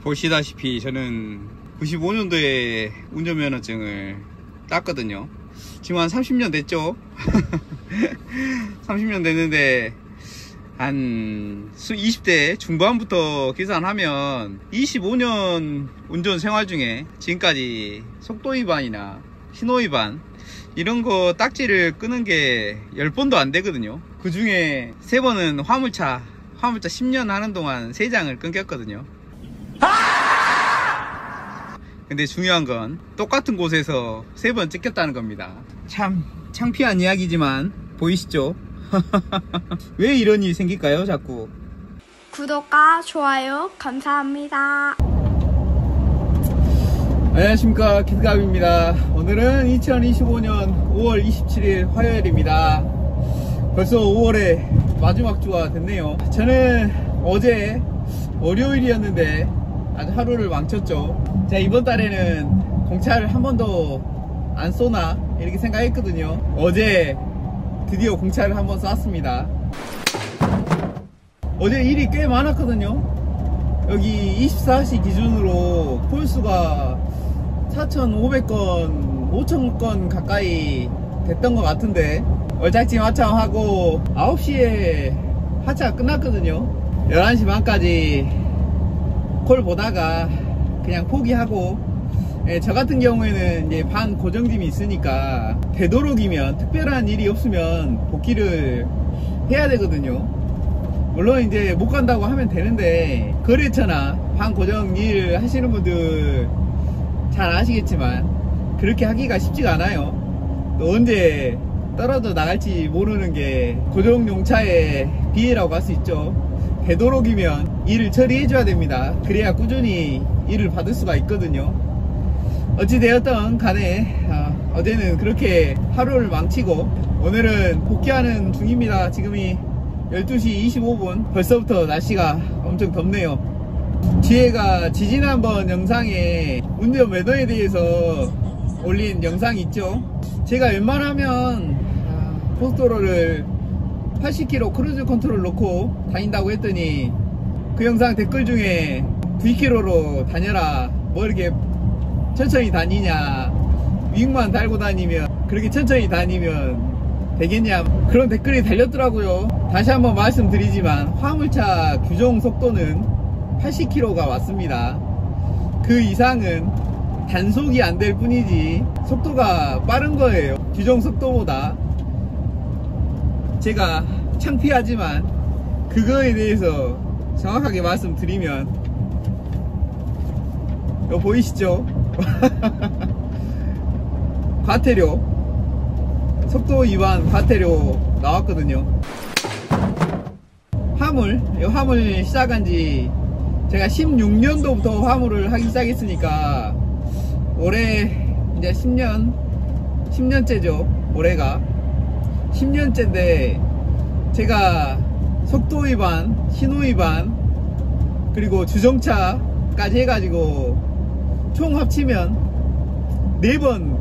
보시다시피 저는 95년도에 운전면허증을 땄거든요. 지금 한 30년 됐죠. 30년 됐는데 한 20대 중반부터 계산하면 25년 운전 생활 중에 지금까지 속도 위반이나 신호 위반 이런 거 딱지를 끄는 게 10번도 안 되거든요. 그 중에 3번은 화물차 10년 하는 동안 3장을 끊겼거든요. 근데 중요한 건 똑같은 곳에서 3번 찍혔다는 겁니다. 참 창피한 이야기지만 보이시죠? 왜 이런 일이 생길까요 자꾸? 구독과 좋아요 감사합니다. 안녕하십니까, 키드갑입니다. 오늘은 2025년 5월 27일 화요일입니다. 벌써 5월의 마지막 주가 됐네요. 저는 어제 월요일이었는데 아주 하루를 망쳤죠. 제가 이번 달에는 공차를 한 번도 안 쏘나 이렇게 생각했거든요. 어제 드디어 공차를 한 번 쐈습니다. 어제 일이 꽤 많았거든요. 여기 24시 기준으로 콜수가 4,500건 5,000건 가까이 됐던 것 같은데 얼짝지마창 하고 9시에 하차가 끝났거든요. 11시 반까지 콜 보다가 그냥 포기하고, 저 같은 경우에는 이제 반 고정짐이 있으니까 되도록이면 특별한 일이 없으면 복귀를 해야 되거든요. 물론 이제 못 간다고 하면 되는데 거래처나 반 고정 일 하시는 분들 잘 아시겠지만 그렇게 하기가 쉽지가 않아요. 또 언제 떨어져 나갈지 모르는 게 고정용차의 비애라고 할 수 있죠. 되도록이면 일을 처리해 줘야 됩니다. 그래야 꾸준히 일을 받을 수가 있거든요. 어찌되었던 간에 어제는 그렇게 하루를 망치고 오늘은 복귀하는 중입니다. 지금이 12시 25분 벌써부터 날씨가 엄청 덥네요. 뒤에가 지지난번 영상에 운전 매너에 대해서 올린 영상이 있죠. 제가 웬만하면 고속도로를 80km 크루즈 컨트롤 놓고 다닌다고 했더니 그 영상 댓글 중에 9km로 다녀라, 뭐 이렇게 천천히 다니냐, 윙만 달고 다니면 그렇게 천천히 다니면 되겠냐, 그런 댓글이 달렸더라고요. 다시 한번 말씀드리지만 화물차 규정 속도는 80km가 맞습니다. 그 이상은 단속이 안 될 뿐이지 속도가 빠른 거예요. 규정 속도보다. 제가 창피하지만 그거에 대해서 정확하게 말씀드리면 이거 보이시죠? 과태료, 속도 위반 과태료 나왔거든요. 화물 시작한지 제가 16년도부터 화물을 하기 시작했으니까 올해 이제 10년째죠. 올해가 10년째인데 제가 속도 위반, 신호 위반, 그리고 주정차까지 해가지고 총 합치면 4번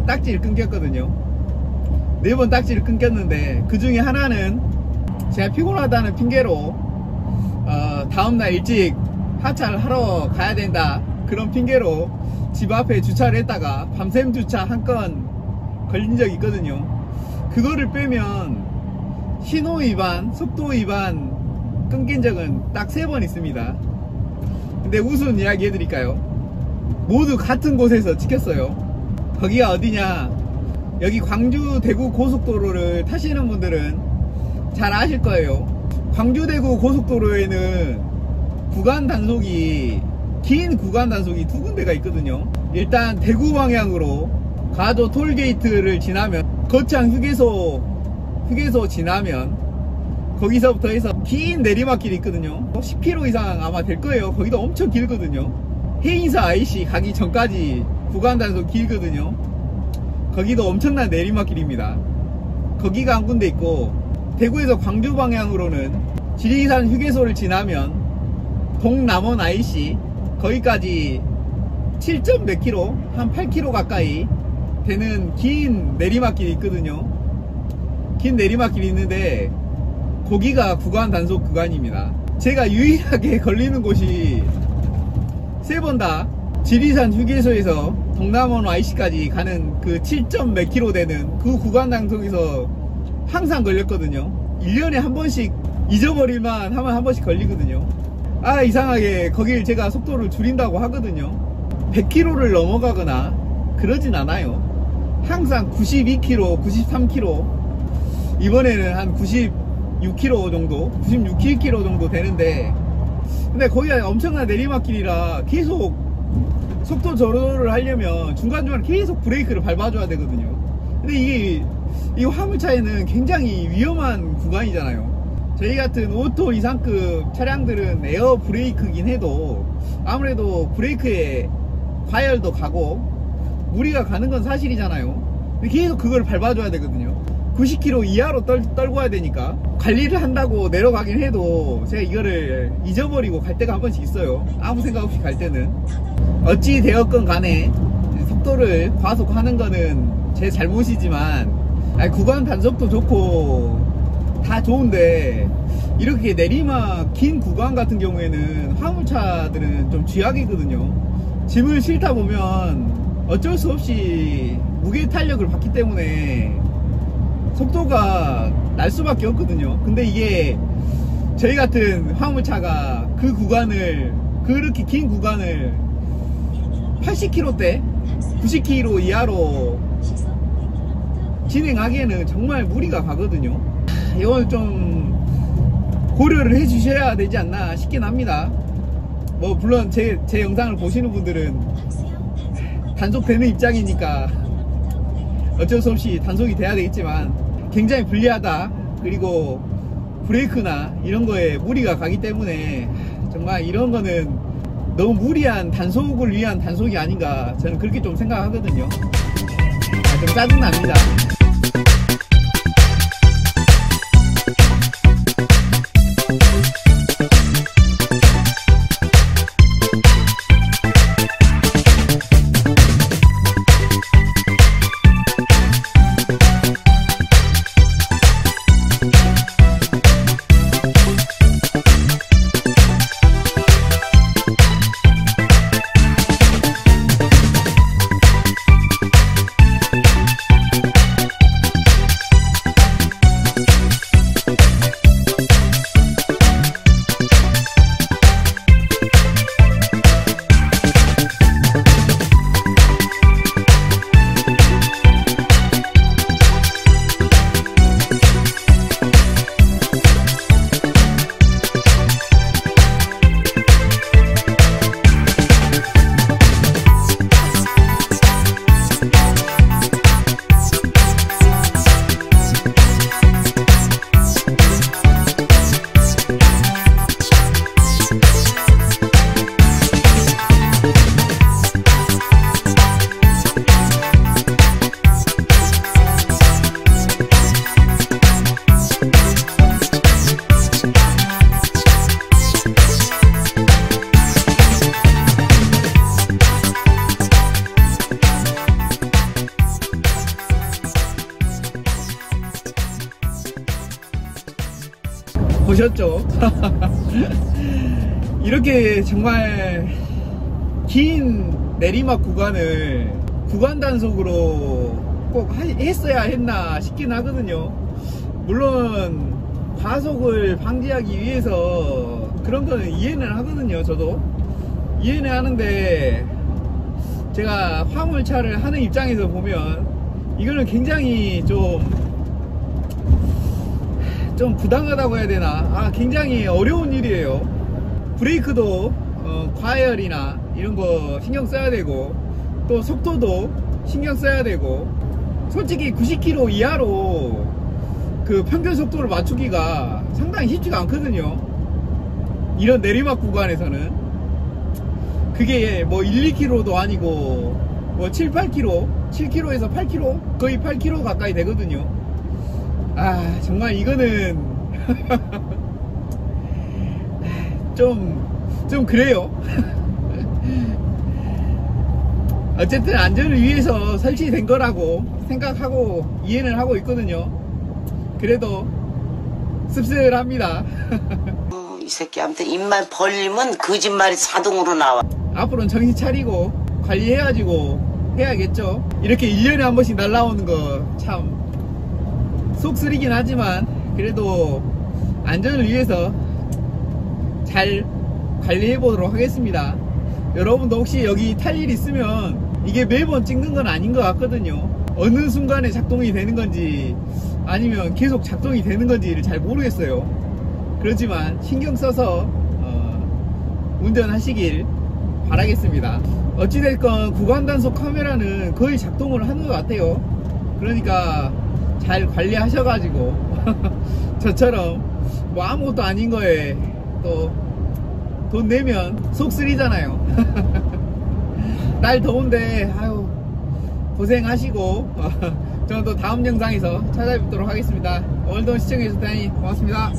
딱지를 끊겼거든요. 4번 딱지를 끊겼는데 그 중에 하나는 제가 피곤하다는 핑계로 다음날 일찍 하차를 하러 가야 된다, 그런 핑계로 집 앞에 주차를 했다가 밤샘 주차 한 건 걸린 적이 있거든요. 그거를 빼면 신호 위반, 속도 위반 끊긴 적은 딱 3번 있습니다. 근데 무슨 이야기 해드릴까요? 모두 같은 곳에서 찍혔어요. 거기가 어디냐, 여기 광주 대구 고속도로를 타시는 분들은 잘 아실 거예요. 광주 대구 고속도로에는 구간 단속이, 긴 구간 단속이 2군데가 있거든요. 일단 대구 방향으로 가도 톨게이트를 지나면 거창 휴게소 지나면 거기서부터 해서 긴 내리막길이 있거든요. 10km 이상 아마 될 거예요. 거기도 엄청 길거든요. 해인사 IC 가기 전까지 구간 단속 길거든요. 거기도 엄청난 내리막길입니다. 거기가 한 군데 있고, 대구에서 광주 방향으로는 지리산 휴게소를 지나면 동남원 IC 거기까지 7점 몇 킬로, 한 8km 가까이 되는 긴 내리막길이 있거든요. 긴 내리막길이 있는데 거기가 구간 단속 구간입니다. 제가 유일하게 걸리는 곳이 세 번 다 지리산 휴게소에서 동남원 YC까지 가는 그 7점 몇 킬로 되는 그 구간 단속에서 항상 걸렸거든요. 1년에 한 번씩 잊어버릴만 하면 한 번씩 걸리거든요. 아, 이상하게 거길 제가 속도를 줄인다고 하거든요. 100km를 넘어가거나 그러진 않아요. 항상 92km, 93km, 이번에는 한 96km 정도, 96km 정도 되는데, 근데 거기가 엄청난 내리막길이라 계속 속도 조절을 하려면 중간중간 계속 브레이크를 밟아줘야 되거든요. 근데 이 화물차에는 굉장히 위험한 구간이잖아요. 저희 같은 오토 이상급 차량들은 에어 브레이크긴 해도 아무래도 브레이크에 과열도 가고 무리가 가는 건 사실이잖아요. 근데 계속 그걸 밟아줘야 되거든요. 90km 이하로 떨고 와야 되니까 관리를 한다고 내려가긴 해도 제가 이거를 잊어버리고 갈 때가 한 번씩 있어요. 아무 생각 없이 갈 때는. 어찌 되었건 간에 속도를 과속하는 거는 제 잘못이지만, 구간 단속도 좋고 다 좋은데 이렇게 내리막 긴 구간 같은 경우에는 화물차들은 좀 쥐약이거든요. 짐을 싣다 보면 어쩔 수 없이 무게 탄력을 받기 때문에 속도가 날 수밖에 없거든요. 근데 이게 저희 같은 화물차가 그 구간을, 그렇게 긴 구간을 80km대 90km 이하로 진행하기에는 정말 무리가 가거든요. 이걸 좀 고려를 해 주셔야 되지 않나 싶긴 합니다. 뭐 물론 제 영상을 보시는 분들은 단속되는 입장이니까 어쩔 수 없이 단속이 돼야 되겠지만, 굉장히 불리하다, 그리고 브레이크나 이런 거에 무리가 가기 때문에 정말 이런 거는 너무 무리한 단속을 위한 단속이 아닌가, 저는 그렇게 좀 생각하거든요. 좀 짜증납니다. 보셨죠? 이렇게 정말 긴 내리막 구간을 구간 단속으로 꼭 했어야 했나 싶긴 하거든요. 물론 과속을 방지하기 위해서 그런 거는 이해는 하거든요. 저도 이해는 하는데, 제가 화물차를 하는 입장에서 보면 이거는 굉장히 좀 부당하다고 해야 되나, 굉장히 어려운 일이에요. 브레이크도 과열이나 이런 거 신경 써야 되고, 또 속도도 신경 써야 되고, 솔직히 90km 이하로 그 평균 속도를 맞추기가 상당히 쉽지가 않거든요. 이런 내리막 구간에서는. 그게 뭐 1, 2km도 아니고 뭐 7, 8km, 7km에서 8km, 거의 8km 가까이 되거든요. 정말 이거는 좀 그래요. 어쨌든 안전을 위해서 설치된 거라고 생각하고 이해는 하고 있거든요. 그래도 씁쓸합니다. 이 새끼 아무튼 입만 벌리면 거짓말이 자동으로 나와. 앞으로는 정신 차리고 관리해가지고 해야겠죠. 이렇게 1년에 한 번씩 날라오는 거 참 속쓰리긴 하지만 그래도 안전을 위해서 잘 관리해 보도록 하겠습니다. 여러분도 혹시 여기 탈 일 있으면 이게 매번 찍는 건 아닌 것 같거든요. 어느 순간에 작동이 되는 건지 아니면 계속 작동이 되는 건지를 잘 모르겠어요. 그렇지만 신경 써서 운전하시길 바라겠습니다. 어찌됐건 구간 단속 카메라는 거의 작동을 하는 것 같아요. 그러니까 잘 관리하셔가지고 저처럼 뭐 아무것도 아닌 거에 또 돈 내면 속 쓰리잖아요. 날 더운데 아유 고생하시고 저는 또 다음 영상에서 찾아뵙도록 하겠습니다. 오늘도 시청해주셔서 대단히 고맙습니다.